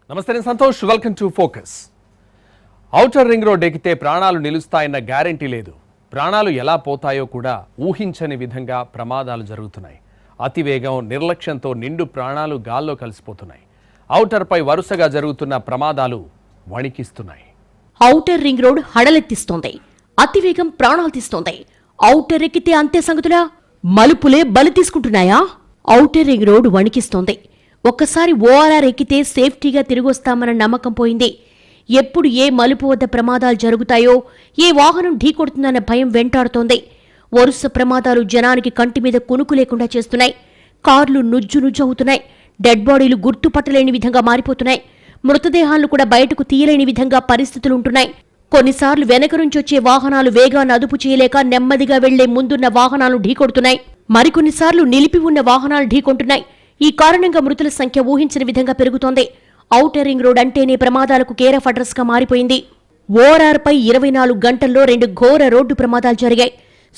నమస్తే నేను Santosh welcome to focus. Outer ring road ఎక్కితే ప్రాణాలు నిలుస్తాయన్న గ్యారెంటీ లేదు. ప్రాణాలు ఎలా పోతాయో కూడా ఊహించని విధంగా ప్రమాదాలు జరుగుతున్నాయి. అతివేగం నిర్లక్ష్యంతో నిండు ప్రాణాలు గాల్లో కలిసిపోతున్నాయి. ఔటర్ పై వరుసగా జరుగుతున్న ప్రమాదాలు వణికిస్తున్నాయి. ఔటర్ రింగ్ రోడ్ హడలెత్తిస్తోంది. అతివేగం ప్రాణాలు తీస్తోంది. ఔటర్ ఎక్కితే అంతే సంగతులా? మలుపులే బలి తీసుకుంటున్నాయా? ఔటర్ రింగ్ రోడ్ వణికిస్తోంది. ఒక్కసారి ఓఆర్ఆర్ ఎక్కితే సేఫ్టీగా తిరిగొస్తామన్న నమ్మకం పోయింది. ఎప్పుడు ఏ మలుపు వద్ద ప్రమాదాలు జరుగుతాయో, ఏ వాహనం ఢీకొడుతుందన్న భయం వెంటాడుతోంది. వరుస ప్రమాదాలు జనానికి కంటి మీద కునుకు లేకుండా చేస్తున్నాయి. కార్లు నుజ్జు అవుతున్నాయి. డెడ్ బాడీలు గుర్తుపట్టలేని విధంగా మారిపోతున్నాయి. మృతదేహాలను కూడా బయటకు తీయలేని విధంగా పరిస్థితులుంటున్నాయి. కొన్నిసార్లు వెనక నుంచి వచ్చే వాహనాలు వేగాన్ని అదుపు చేయలేక నెమ్మదిగా వెళ్లే ముందున్న వాహనాలు ఢీకొడుతున్నాయి. మరికొన్నిసార్లు నిలిపి ఉన్న వాహనాలు ఢీకొంటున్నాయి. ఈ కారణంగా మృతుల సంఖ్య ఊహించని విధంగా పెరుగుతోంది. ఔటర్ రింగ్ రోడ్ అంటేనే ప్రమాదాలకు కేర్ ఆఫ్ అడ్రస్ గా మారిపోయింది. ఓఆర్ఆర్ పై 24 గంటల్లో 2 ఘోర రోడ్డు ప్రమాదాలు జరిగాయి.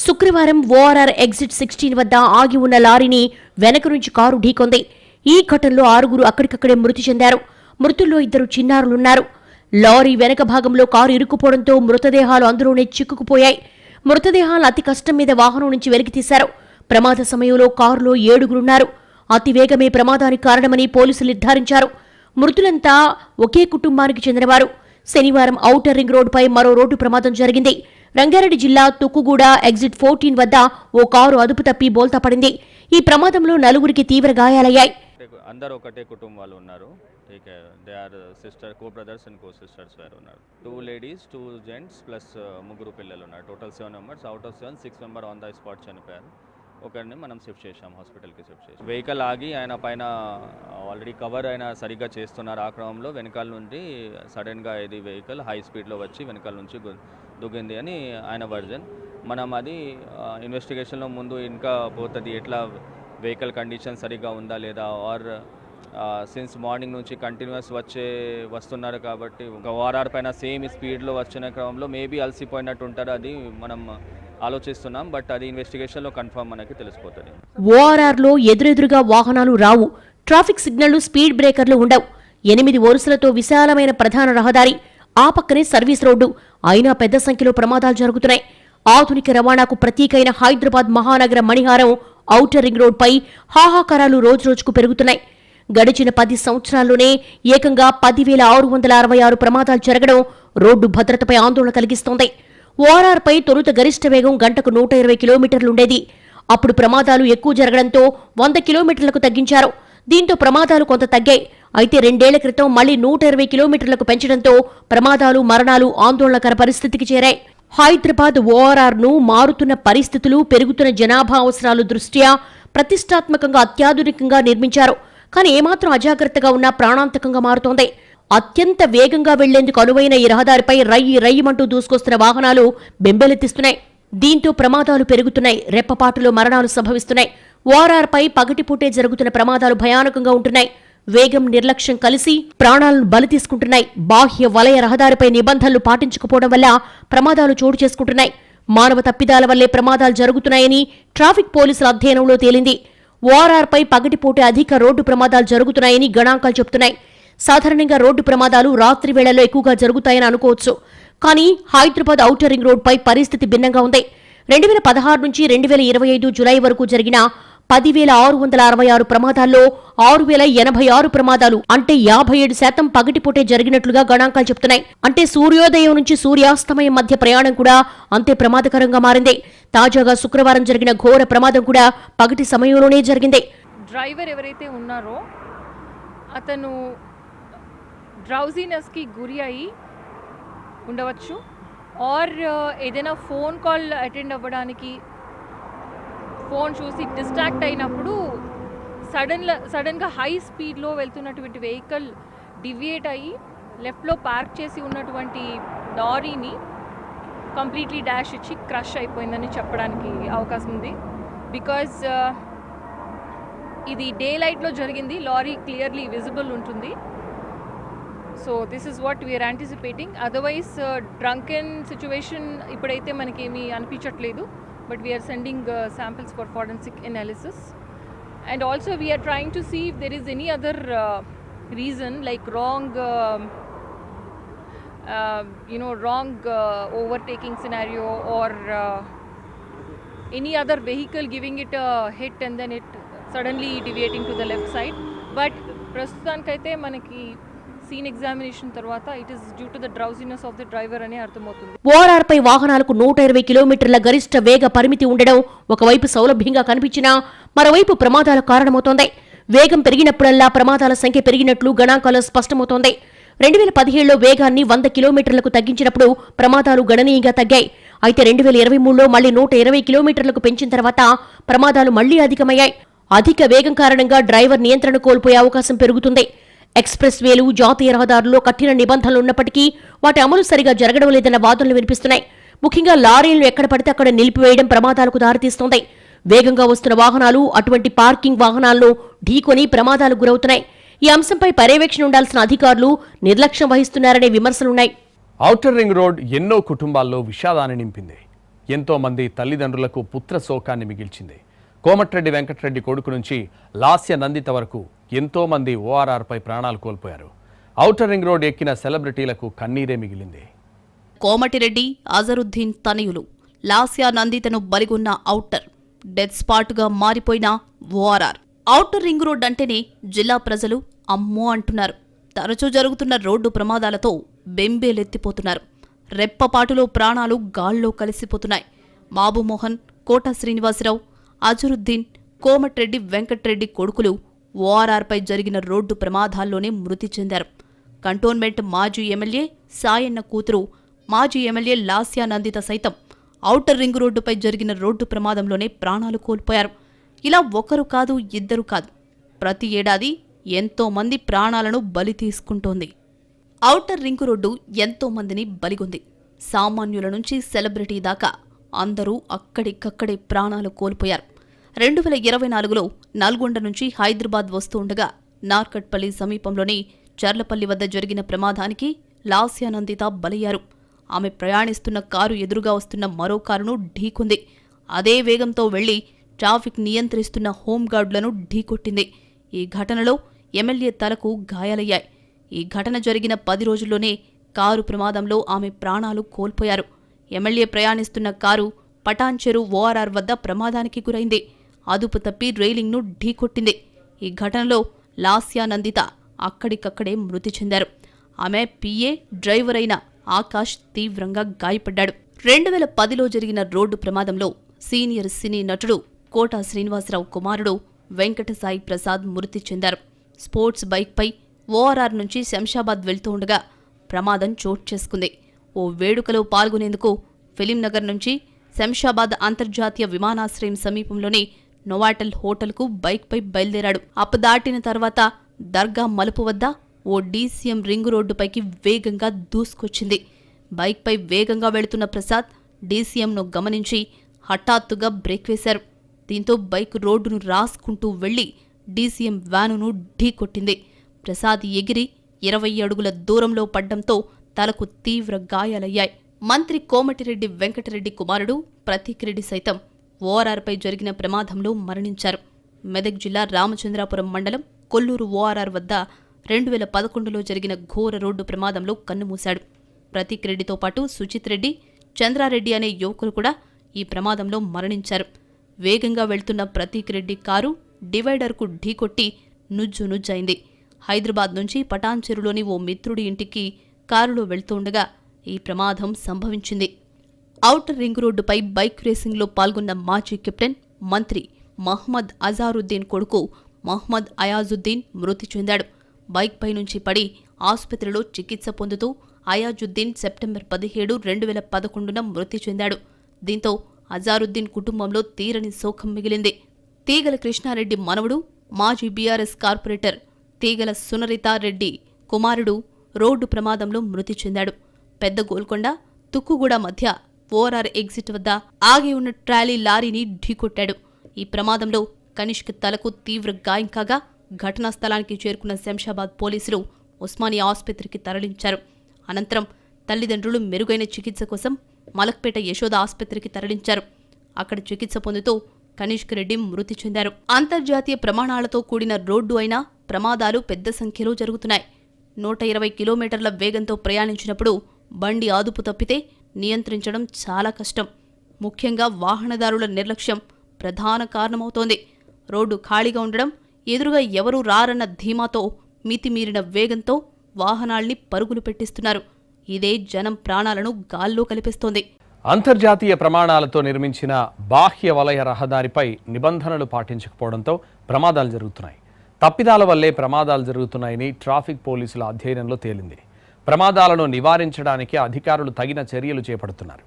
శుక్రవారం ఓఆర్ఆర్ ఎగ్జిట్ 16 వద్ద ఆగి ఉన్న లారీని వెనక నుంచి కారు ఢీకొంది. ఈ ఘటనలో 6 అక్కడికక్కడే మృతి చెందారు. మృతుల్లో 2 చిన్నారులున్నారు. లారీ వెనక భాగంలో కారు ఇరుక్కుపోవడంతో మృతదేహాలు అందులోనే చిక్కుకుపోయాయి. మృతదేహాలు అతి కష్టం మీద వాహనం నుంచి వెలికి తీశారు. ప్రమాద సమయంలో కారులో 7 అతివేగమే ప్రమాదానికి కారణమని పోలీసులు నిర్ధారించారు. మృతులంతా ఒకే కుటుంబానికి చెందినవారు. శనివారం ఔటర్ రింగ్ రోడ్డుపై మరో రోడ్డు ప్రమాదం జరిగింది. రంగారెడ్డి జిల్లా తుక్కుగూడ ఎగ్జిట్ 14 వద్ద ఓ కారు అదుపు తప్పి బోల్తా పడింది. ఈ ప్రమాదంలో 4 తీవ్ర గాయాలయ్యాయి. అందరూ ఒకటే కుటుంబాలు ఉన్నారు. They are sister co brothers and co sisters వేరు ఉన్నారు. 2 లేడీస్ 2 జెంట్స్ ప్లస్ 3 పిల్లలు ఉన్నారు. Total 7 members. Out of 7 6 member on the spot చనిపోయారు. ఒకరిని మనం షిఫ్ట్ చేసాం, హాస్పిటల్కి షిఫ్ట్ చేసాం. వెహికల్ ఆగి ఆయన పైన ఆల్రెడీ కవర్ ఆయన సరిగ్గా చేస్తున్నారు. ఆ క్రమంలో వెనకాల నుండి సడన్గా ఇది వెహికల్ హై స్పీడ్లో వచ్చి వెనకాల నుంచి దుగ్గింది అని ఆయన వర్జన్. మనం అది ఇన్వెస్టిగేషన్లో ముందు ఇంకా పోతుంది, ఎట్లా వెహికల్ కండిషన్ సరిగ్గా ఉందా లేదా, ఆర్ సిన్స్ మార్నింగ్ నుంచి కంటిన్యూస్ వస్తున్నారు కాబట్టి ఒక ఓఆర్ఆర్ పైన సేమ్ స్పీడ్లో వచ్చిన క్రమంలో మేబీ అలసిపోయినట్టు ఉంటారు. అది మనం ఆలోచిస్తున్నాం. బట్ అది ఇన్వెస్టిగేషన్లో కన్ఫర్మ్ మనకి తెలిసిపోతుంది. ఓఆర్ఆర్లో ఎదురెదురుగా వాహనాలు రావు. ట్రాఫిక్ సిగ్నళ్లు, స్పీడ్ బ్రేకర్లు ఉండవు. 8 వరుసలతో విశాలమైన ప్రధాన రహదారి, ఆ పక్కనే సర్వీస్ రోడ్డు. అయినా పెద్ద సంఖ్యలో ప్రమాదాలు జరుగుతున్నాయి. ఆధునిక రవాణాకు ప్రతీకైన హైదరాబాద్ మహానగర మణిహారం ఔటర్ రింగ్ రోడ్పై హాహాకారాలు రోజురోజుకు పెరుగుతున్నాయి. గడిచిన 10 సంవత్సరాల్లోనే ఏకంగా 10,666 ప్రమాదాలు జరగడం రోడ్డు భద్రతపై ఆందోళన కలిగిస్తోంది. ఓఆర్ఆర్ పై తొలుత గరిష్ట వేగం గంటకు 120 కిలోమీటర్లుండేది. అప్పుడు ప్రమాదాలు ఎక్కువ జరగడంతో 100 కిలోమీటర్లకు తగ్గించారు. దీంతో ప్రమాదాలు కొంత తగ్గాయి. అయితే 2 ఏళ్ల క్రితం మళ్లీ 120 కిలోమీటర్లకు పెంచడంతో ప్రమాదాలు, మరణాలు ఆందోళనకర పరిస్థితికి చేరాయి. హైదరాబాద్ ఓఆర్ఆర్ను మారుతున్న పరిస్థితులు, పెరుగుతున్న జనాభా అవసరాలు దృష్ట్యా ప్రతిష్టాత్మకంగా అత్యాధునికంగా నిర్మించారు. కానీ ఏమాత్రం అజాగ్రత్తగా ఉన్నా ప్రాణాంతకంగా మారుతోంది. అత్యంత వేగంగా వెళ్లేందుకు అనువైన ఈ రహదారిపై రయ్యమంటూ దూసుకొస్తున్న వాహనాలు బెంబెలెత్తిస్తున్నాయి. దీంతో ప్రమాదాలు పెరుగుతున్నాయి. రెప్పపాటులో మరణాలు సంభవిస్తున్నాయి. ఓఆర్ఆర్ పై పగటిపూటే జరుగుతున్న ప్రమాదాలు భయానకంగా ఉంటున్నాయి. వేగం, నిర్లక్ష్యం కలిసి ప్రాణాలను బలి తీసుకుంటున్నాయి. బాహ్య వలయ రహదారిపై నిబంధనలు పాటించకపోవడం వల్ల ప్రమాదాలు చోటు చేసుకుంటున్నాయి. మానవ తప్పిదాల వల్లే ప్రమాదాలు జరుగుతున్నాయని ట్రాఫిక్ పోలీసుల అధ్యయనంలో తేలింది. ఓఆర్ఆర్ పై పగటిపూటే అధిక రోడ్డు ప్రమాదాలు జరుగుతున్నాయని గణాంకాలు చెబుతున్నాయి. సాధారణంగా రోడ్డు ప్రమాదాలు రాత్రి వేళల్లో ఎక్కువగా జరుగుతాయని అనుకోవచ్చు. కానీ హైదరాబాద్ ఔటర్ రింగ్ రోడ్పై పరిస్థితి భిన్నంగా ఉంది. 2016 నుంచి 2025 జులై వరకు జరిగిన 10,666 ప్రమాదాల్లో 6,086 ప్రమాదాలు అంటే 57% పగటిపూటే జరిగినట్లుగా గణాంకాలు చెబుతున్నాయి. అంటే సూర్యోదయం నుంచి సూర్యాస్తమయం మధ్య ప్రయాణం కూడా అంతే ప్రమాదకరంగా మారింది. తాజాగా శుక్రవారం జరిగిన ఘోర ప్రమాదం కూడా పగటి సమయంలోనే జరిగింది. డ్రైవర్ ఎవరైతే ఉన్నారో అతను డ్రౌజీనెస్కి గురి అయి ఉండవచ్చు, ఆర్ ఏదైనా ఫోన్ కాల్ అటెండ్ అవ్వడానికి ఫోన్ చూసి డిస్ట్రాక్ట్ అయినప్పుడు సడన్గా హై స్పీడ్లో వెళ్తున్నటువంటి వెహికల్ డివియేట్ అయ్యి లెఫ్ట్లో పార్క్ చేసి ఉన్నటువంటి లారీని కంప్లీట్లీ డాష్ ఇచ్చి క్రష్ అయిపోయిందని చెప్పడానికి అవకాశం ఉంది. బికాజ్ ఇది డే లైట్లో జరిగింది. లారీ క్లియర్లీ విజిబుల్ ఉంటుంది. So this is what we're anticipating. Otherwise drunken situation ఇప్పుడైతే మనకేమీ అనిపించట్లేదు. But we are sending samples for forensic analysis, and also we are trying to see if there is any other reason, like wrong overtaking scenario, or any other vehicle giving it a hit and then it suddenly deviating to the left side. But ప్రస్తుతానికైతే మనకి scene examination తర్వాత it is due to the drowsiness of the driver అనే అర్థమవుతుంది. ORR పై వాహనాలకు 120 కిలోమీటర్ల గరిష్ట వేగ పరిమితి ఉండడం ఒకవైపు సౌలభ్యంగా కనిపించినా మరోవైపు ప్రమాదాల కారణమవుతోంది. వేగం పెరిగినప్పుడల్లా ప్రమాదాల సంఖ్య పెరిగినట్లు గణాంకాలు స్పష్టమవుతోంది. 2017లో వేగాన్ని 100 కిలోమీటర్లకు తగ్గించినప్పుడు ప్రమాదాలు గణనీయంగా తగ్గాయి. అయితే 2023లో మళ్లీ 120 కిలోమీటర్లకు పెంచిన తర్వాత ప్రమాదాలు మళ్లీ అధికమయ్యాయి. అధిక వేగం కారణంగా డ్రైవర్ నియంత్రణ కోల్పోయే అవకాశం పెరుగుతుంది. ఎక్స్ప్రెస్ వేలు, జాతీయ రహదారుల్లో కఠిన నిబంధనలు ఉన్నప్పటికీ వాటి అమలు సరిగా జరగడం లేదన్న వాదనలు వినిపిస్తున్నాయి. ముఖ్యంగా లారీలను ఎక్కడ పడితే అక్కడ నిలిపివేయడం ప్రమాదాలకు దారితీస్తోంది. వేగంగా వస్తున్న వాహనాలు అటువంటి పార్కింగ్ వాహనాలను ఢీకొని ప్రమాదాలకు గురవుతున్నాయి. ఈ అంశంపై పర్యవేక్షణ ఉండాల్సిన అధికారులు నిర్లక్ష్యం వహిస్తున్నారనే విమర్శలున్నాయి. ఔటర్ రింగ్ రోడ్ ఎన్నో కుటుంబాల్లో విషాదాన్ని నింపింది. ఎంతో మంది తల్లిదండ్రులకు పుత్ర శోకాన్ని మిగిల్చింది. కోమటిరెడ్డి వెంకటరెడ్డి కొడుకు నుంచి లాస్య నందిత వరకు ఎంతో మంది ఓఆర్ఆర్పై ప్రాణాలు కోల్పోయారు. ఔటర్ రింగ్ రోడ్ ఎక్కిన సెలబ్రిటీలకు కన్నీరే మిగిలింది. కోమటిరెడ్డి, అజరుద్దీన్ తనయులు లాస్య నందితను బలిగొన్న ఔటర్ డెత్ స్పాట్గా మారిపోయిన ఓఆర్ఆర్. ఔటర్ రింగ్ రోడ్ అంటేనే జిల్లా ప్రజలు అమ్మో అంటున్నారు. తరచూ జరుగుతున్న రోడ్డు ప్రమాదాలతో బెంబేలెత్తిపోతున్నారు. రెప్పపాటులో ప్రాణాలు గాల్లో కలిసిపోతున్నాయి. బాబుమోహన్, కోట శ్రీనివాసరావు, అజరుద్దీన్, కోమటిరెడ్డి వెంకటరెడ్డి కొడుకులు ఓఆర్ఆర్పై జరిగిన రోడ్డు ప్రమాదాల్లోనే మృతి చెందారు. కంటోన్మెంట్ మాజీ ఎమ్మెల్యే సాయన్న కూతురు, మాజీ ఎమ్మెల్యే లాస్య నందిత సైతం ఔటర్ రింగ్ రోడ్డుపై జరిగిన రోడ్డు ప్రమాదంలోనే ప్రాణాలు కోల్పోయారు. ఇలా ఒకరు కాదు, ఇద్దరు కాదు, ప్రతి ఏడాది ఎంతో మంది ప్రాణాలను బలి తీసుకుంటోంది. ఔటర్ రింగ్ రోడ్డు ఎంతో మందిని బలిగొంది. సామాన్యుల నుంచి సెలబ్రిటీ దాకా అందరూ అక్కడికక్కడే ప్రాణాలు కోల్పోయారు. 2024లో నల్గొండ నుంచి హైదరాబాద్ వస్తూ ఉండగా నార్కట్పల్లి సమీపంలోని చర్లపల్లి వద్ద జరిగిన ప్రమాదానికి లాస్య నందిత బలయ్యారు. ఆమె ప్రయాణిస్తున్న కారు ఎదురుగా వస్తున్న మరో కారును ఢీకొంది. అదే వేగంతో వెళ్లి ట్రాఫిక్ నియంత్రిస్తున్న హోంగార్డులను ఢీకొట్టింది. ఈ ఘటనలో ఎమ్మెల్యే తలకు గాయాలయ్యాయి. ఈ ఘటన జరిగిన 10 రోజుల్లోనే కారు ప్రమాదంలో ఆమె ప్రాణాలు కోల్పోయారు. ఎమ్మెల్యే ప్రయాణిస్తున్న కారు పటాన్చెరు ఓఆర్ఆర్ వద్ద ప్రమాదానికి గురైంది. అదుపు తప్పి రైలింగ్ను ఢీకొట్టింది. ఈ ఘటనలో లాస్య నందిత అక్కడికక్కడే మృతి చెందారు. ఆమె పిఏ డ్రైవర్ అయిన ఆకాష్ తీవ్రంగా గాయపడ్డాడు. 2010లో జరిగిన రోడ్డు ప్రమాదంలో సీనియర్ సినీ నటుడు కోట శ్రీనివాసరావు కుమారుడు వెంకటసాయి ప్రసాద్ మృతి చెందారు. స్పోర్ట్స్ బైక్పై ఓఆర్ఆర్ నుంచి శంషాబాద్ వెళ్తూ ఉండగా ప్రమాదం చోటు చేసుకుంది. ఓ వేడుకలో పాల్గొనేందుకు ఫిలింనగర్ నుంచి శంషాబాద్ అంతర్జాతీయ విమానాశ్రయం సమీపంలోని నోవాటల్ హోటల్కు బైక్పై బయలుదేరాడు. అప్పదాటిన తర్వాత దర్గా మలుపు వద్ద ఓ డీసీఎం రింగు రోడ్డుపైకి వేగంగా దూసుకొచ్చింది. బైక్పై వేగంగా వెళుతున్న ప్రసాద్ డీసీఎంను గమనించి హఠాత్తుగా బ్రేక్ వేశారు. దీంతో బైక్ రోడ్డును రాసుకుంటూ వెళ్లి డీసీఎం వ్యానును ఢీకొట్టింది. ప్రసాద్ ఎగిరి 20 అడుగుల దూరంలో పడ్డంతో తలకు తీవ్ర గాయాలయ్యాయి. మంత్రి కోమటిరెడ్డి వెంకటరెడ్డి కుమారుడు ప్రతీక్ రెడ్డి సైతం ఓఆర్ఆర్పై జరిగిన ప్రమాదంలో మరణించారు. మెదక్ జిల్లా రామచంద్రాపురం మండలం కొల్లూరు ఓఆర్ఆర్ వద్ద 2011లో జరిగిన ఘోర రోడ్డు ప్రమాదంలో కన్నుమూశాడు. ప్రతీక్ రెడ్డితో పాటు సుచిత్ రెడ్డి, చంద్రారెడ్డి అనే యువకులు కూడా ఈ ప్రమాదంలో మరణించారు. వేగంగా వెళ్తున్న ప్రతీక్ రెడ్డి కారు డివైడర్కు ఢీకొట్టి నుజ్జునుజ్జైంది. హైదరాబాద్ నుంచి పటాన్చెరులోని ఓ మిత్రుడి ఇంటికి కారులో వెళ్తుండగా ఈ ప్రమాదం సంభవించింది. ఔటర్ రింగ్ రోడ్డుపై బైక్ రేసింగ్లో పాల్గొన్న మాజీ కెప్టెన్, మంత్రి మహ్మద్ అజారుద్దీన్ కొడుకు మహ్మద్ అయాజుద్దీన్ మృతి చెందాడు. బైక్పై నుంచి పడి ఆసుపత్రిలో చికిత్స పొందుతూ అయాజుద్దీన్ సెప్టెంబర్ 17, 2011న మృతి చెందాడు. దీంతో అజారుద్దీన్ కుటుంబంలో తీరని శోకం మిగిలింది. తీగల కృష్ణారెడ్డి మనవడు, మాజీ బీఆర్ఎస్ కార్పొరేటర్ తీగల సునరితారెడ్డి కుమారుడు రోడ్డు ప్రమాదంలో మృతి చెందాడు. పెద్ద గోల్కొండ, తుక్కుగూడ మధ్య ఓఆర్ఆర్ ఎగ్జిట్ వద్ద ఆగి ఉన్న ట్రాలీ లారీని ఢీకొట్టాడు. ఈ ప్రమాదంలో కనిష్క్ తలకు తీవ్ర గాయం కాగా ఘటనా స్థలానికి చేరుకున్న శంషాబాద్ పోలీసులు ఉస్మానియా ఆసుపత్రికి తరలించారు. అనంతరం తల్లిదండ్రులు మెరుగైన చికిత్స కోసం మలక్పేట యశోద ఆసుపత్రికి తరలించారు. అక్కడ చికిత్స పొందుతూ కనిష్క్ రెడ్డి మృతి చెందారు. అంతర్జాతీయ ప్రమాణాలతో కూడిన రోడ్డు అయినా ప్రమాదాలు పెద్ద సంఖ్యలో జరుగుతున్నాయి. 120 కిలోమీటర్ల వేగంతో ప్రయాణించినప్పుడు బండి అదుపు తప్పితే నియంత్రించడం చాలా కష్టం. ముఖ్యంగా వాహనదారుల నిర్లక్ష్యం ప్రధాన కారణమవుతోంది. రోడ్డు ఖాళీగా ఉండడం, ఎదురుగా ఎవరూ రారన్న ధీమాతో మితిమీరిన వేగంతో వాహనాల్ని పరుగులు పెట్టిస్తున్నారు. ఇదే జనం ప్రాణాలను గాల్లో కలిపేస్తోంది. అంతర్జాతీయ ప్రమాణాలతో నిర్మించిన బాహ్య వలయ రహదారిపై నిబంధనలు పాటించకపోవడంతో ప్రమాదాలు జరుగుతున్నాయి. తప్పిదాల వల్లే ప్రమాదాలు జరుగుతున్నాయని ట్రాఫిక్ పోలీసుల అధ్యయనంలో తేలింది. ప్రమాదాలను నివారించడానికి అధికారులు తగిన చర్యలు చేపడుతున్నారు.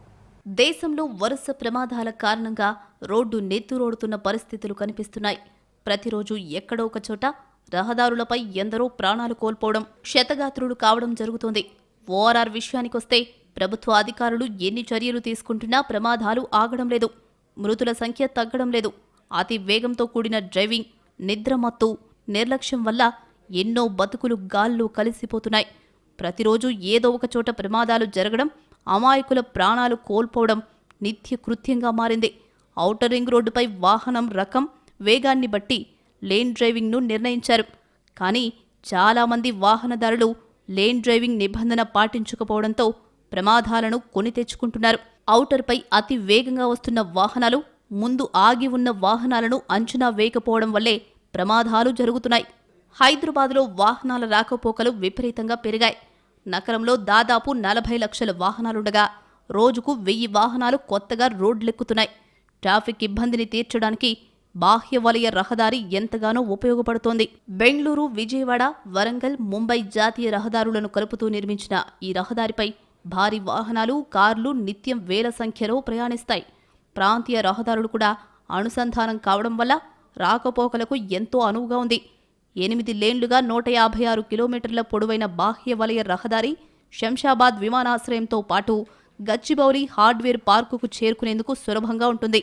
దేశంలో వరుస ప్రమాదాల కారణంగా రోడ్డు నెత్తురోడుతున్న పరిస్థితులు కనిపిస్తున్నాయి. ప్రతిరోజు ఎక్కడో ఒక చోట రహదారులపై ఎందరో ప్రాణాలు కోల్పోవడం, క్షతగాత్రులు కావడం జరుగుతోంది. ఓఆర్ఆర్ విషయానికొస్తే ప్రభుత్వ అధికారులు ఎన్ని చర్యలు తీసుకుంటున్నా ప్రమాదాలు ఆగడం లేదు. మృతుల సంఖ్య తగ్గడం లేదు. అతి వేగంతో కూడిన డ్రైవింగ్, నిద్రమత్తు, నిర్లక్ష్యం వల్ల ఎన్నో బతుకులు గాల్లో కలిసిపోతున్నాయి. ప్రతిరోజు ఏదో ఒక చోట ప్రమాదాలు జరగడం, అమాయకుల ప్రాణాలు కోల్పోవడం నిత్య కృత్యంగా మారింది. ఔటర్ రింగ్ రోడ్డుపై వాహనం రకం, వేగాన్ని బట్టి లేన్ డ్రైవింగ్ను నిర్ణయించారు. కానీ చాలామంది వాహనదారులు లేన్ డ్రైవింగ్ నిబంధన పాటించకపోవడంతో ప్రమాదాలను కొని తెచ్చుకుంటున్నారు. ఔటర్పై అతి వేగంగా వస్తున్న వాహనాలు ముందు ఆగి ఉన్న వాహనాలను అంచనా వేయకపోవడం వల్లే ప్రమాదాలు జరుగుతున్నాయి. హైదరాబాద్లో వాహనాల రాకపోకలు విపరీతంగా పెరిగాయి. నగరంలో దాదాపు 40 లక్షల వాహనాలుండగా రోజుకు 1000 వాహనాలు కొత్తగా రోడ్లెక్కుతున్నాయి. ట్రాఫిక్ ఇబ్బందిని తీర్చడానికి బాహ్య వలయ రహదారి ఎంతగానో ఉపయోగపడుతోంది. బెంగళూరు, విజయవాడ, వరంగల్, ముంబై జాతీయ రహదారులను కలుపుతూ నిర్మించిన ఈ రహదారిపై భారీ వాహనాలు, కార్లు నిత్యం వేల సంఖ్యలో ప్రయాణిస్తాయి. ప్రాంతీయ రహదారులు కూడా అనుసంధానం కావడం వల్ల రాకపోకలకు ఎంతో అనువుగా ఉంది. 8 లేన్లుగా 156 కిలోమీటర్ల పొడవైన బాహ్య వలయ రహదారి శంషాబాద్ విమానాశ్రయంతో పాటు గచ్చిబౌలి హార్డ్వేర్ పార్కుకు చేరుకునేందుకు సులభంగా ఉంటుంది.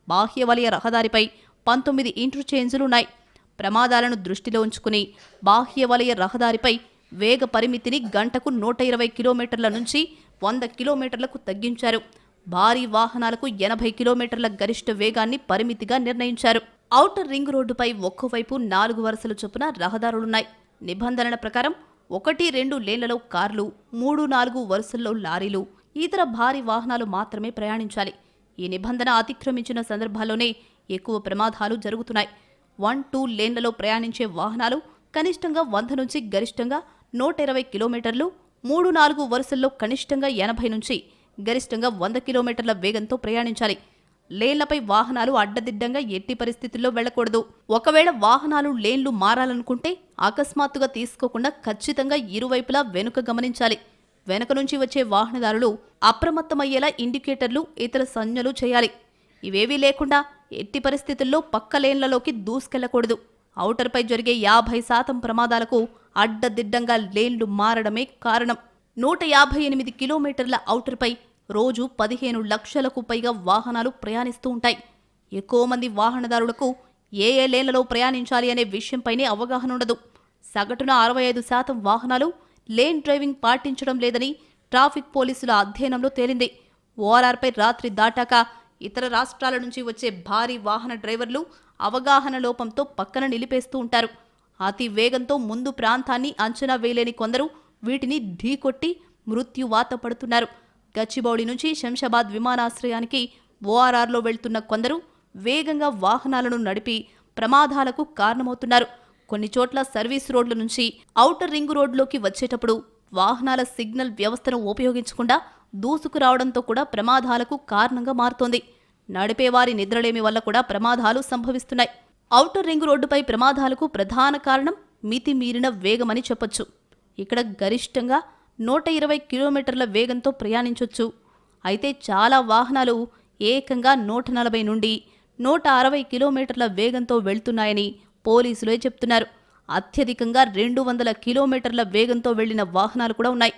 బాహ్య వలయ రహదారిపై 19 ఇంటర్చేంజ్లున్నాయి. ప్రమాదాలను దృష్టిలో ఉంచుకుని బాహ్య వలయ రహదారిపై వేగ పరిమితిని గంటకు 120 కిలోమీటర్ల నుంచి 100 కిలోమీటర్లకు తగ్గించారు. భారీ వాహనాలకు 80 కిలోమీటర్ల గరిష్ట వేగాన్ని పరిమితిగా నిర్ణయించారు. ఔటర్ రింగ్ రోడ్డుపై ఒక్కోవైపు 4 వరుసల చొప్పున రహదారులున్నాయి. నిబంధనల ప్రకారం 1-2 లేన్లలో కార్లు, 3-4 వరుసల్లో లారీలు, ఇతర భారీ వాహనాలు మాత్రమే ప్రయాణించాలి. ఈ నిబంధన అతిక్రమించిన సందర్భాల్లోనే ఎక్కువ ప్రమాదాలు జరుగుతున్నాయి. 1-2 లేన్లలో ప్రయాణించే వాహనాలు కనిష్టంగా 100 నుంచి గరిష్టంగా 120 కిలోమీటర్లు, 3-4 వరుసల్లో కనిష్టంగా 80 నుంచి గరిష్టంగా 100 కిలోమీటర్ల వేగంతో ప్రయాణించాలి. లేన్లపై వాహనాలు అడ్డదిడ్డంగా ఎట్టి పరిస్థితుల్లో వెళ్లకూడదు. ఒకవేళ వాహనాలు లేన్లు మారాలనుకుంటే అకస్మాత్తుగా తీసుకోకుండా ఖచ్చితంగా ఇరువైపులా వెనుక గమనించాలి. వెనుక నుంచి వచ్చే వాహనదారులు అప్రమత్తమయ్యేలా ఇండికేటర్లు, ఇతర సంజ్ఞలు చేయాలి. ఇవేవీ లేకుండా ఎట్టి పరిస్థితుల్లో పక్క లేన్లలోకి దూసుకెళ్లకూడదు. ఔటర్పై జరిగే 50% ప్రమాదాలకు అడ్డదిడ్డంగా లేన్లు మారడమే కారణం. 158 కిలోమీటర్ల ఔటర్పై రోజు 15 లక్షలకు పైగా వాహనాలు ప్రయాణిస్తూ ఉంటాయి. ఎక్కువ మంది వాహనదారులకు ఏ లేన్లలో ప్రయాణించాలి అనే విషయంపైనే అవగాహన ఉండదు. సగటున 65% వాహనాలు లేన్ డ్రైవింగ్ పాటించడం లేదని ట్రాఫిక్ పోలీసుల అధ్యయనంలో తేలింది. ఓఆర్ఆర్పై రాత్రి దాటాక ఇతర రాష్ట్రాల నుంచి వచ్చే భారీ వాహన డ్రైవర్లు అవగాహన లోపంతో పక్కన నిలిపేస్తూ ఉంటారు. అతి వేగంతో ముందు ప్రాంతాన్ని అంచనా వేయలేని కొందరు వీటిని ఢీకొట్టి మృత్యువాత పడుతున్నారు. గచ్చిబౌలి నుంచి శంషాబాద్ విమానాశ్రయానికి ఓఆర్ఆర్లో వెళ్తున్న కొందరు వేగంగా వాహనాలను నడిపి ప్రమాదాలకు కారణమవుతున్నారు. కొన్ని చోట్ల సర్వీస్ రోడ్ల నుంచి ఔటర్ రింగ్ రోడ్లోకి వచ్చేటప్పుడు వాహనాల సిగ్నల్ వ్యవస్థను ఉపయోగించకుండా దూసుకురావడంతో కూడా ప్రమాదాలకు కారణంగా మారుతోంది. నడిపేవారి నిద్రలేమి వల్ల కూడా ప్రమాదాలు సంభవిస్తున్నాయి. ఔటర్ రింగ్ రోడ్డుపై ప్రమాదాలకు ప్రధాన కారణం మితిమీరిన వేగమని చెప్పొచ్చు. ఇక్కడ గరిష్టంగా 120 కిలోమీటర్ల వేగంతో ప్రయాణించొచ్చు. అయితే చాలా వాహనాలు ఏకంగా 140 నుండి 160 కిలోమీటర్ల వేగంతో వెళ్తున్నాయని పోలీసులే చెప్తున్నారు. అత్యధికంగా 200 కిలోమీటర్ల వేగంతో వెళ్లిన వాహనాలు కూడా ఉన్నాయి.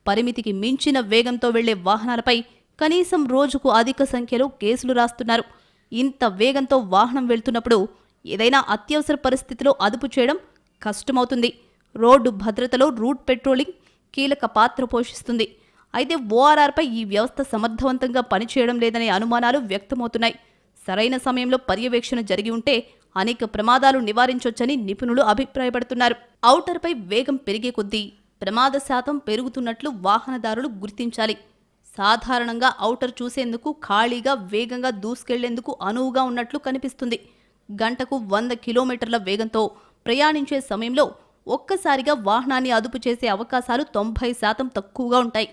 పరిమితికి మించిన వేగంతో వెళ్లే వాహనాలపై కనీసం రోజుకు అధిక సంఖ్యలో కేసులు రాస్తున్నారు. ఇంత వేగంతో వాహనం వెళ్తున్నప్పుడు ఏదైనా అత్యవసర పరిస్థితిలో అదుపు చేయడం కష్టమవుతుంది. రోడ్డు భద్రతలో రూట్ పెట్రోలింగ్ కీలక పాత్ర పోషిస్తుంది. అయితే ఓఆర్ఆర్పై ఈ వ్యవస్థ సమర్థవంతంగా పనిచేయడం లేదనే అనుమానాలు వ్యక్తమవుతున్నాయి. సరైన సమయంలో పర్యవేక్షణ జరిగి ఉంటే అనేక ప్రమాదాలు నివారించొచ్చని నిపుణులు అభిప్రాయపడుతున్నారు. ఔటర్పై వేగం పెరిగే కొద్దీ ప్రమాద శాతం పెరుగుతున్నట్లు వాహనదారులు గుర్తించాలి. సాధారణంగా ఔటర్ చూసేందుకు ఖాళీగా వేగంగా దూసుకెళ్లేందుకు అనువుగా ఉన్నట్లు కనిపిస్తుంది. గంటకు 100 కిలోమీటర్ల వేగంతో ప్రయాణించే సమయంలో ఒక్కసారిగా వాహనాన్ని అదుపు చేసే అవకాశాలు 90% తక్కువగా ఉంటాయి.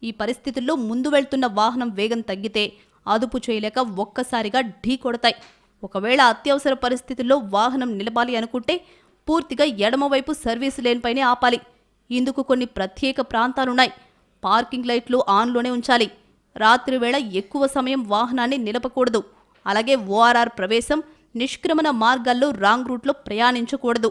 ఈ పరిస్థితుల్లో ముందు వెళ్తున్న వాహనం వేగం తగ్గితే అదుపు చేయలేక ఒక్కసారిగా ఢీ కొడతాయి. ఒకవేళ అత్యవసర పరిస్థితుల్లో వాహనం నిలపాలి అనుకుంటే పూర్తిగా ఎడమవైపు సర్వీసు లేన్పైనే ఆపాలి. ఇందుకు కొన్ని ప్రత్యేక ప్రాంతాలున్నాయి. పార్కింగ్ లైట్లు ఆన్లోనే ఉంచాలి. రాత్రి వేళ ఎక్కువ సమయం వాహనాన్ని నిలపకూడదు. అలాగే ఓఆర్ఆర్ ప్రవేశం, నిష్క్రమణ మార్గాల్లో రాంగ్ రూట్లో ప్రయాణించకూడదు.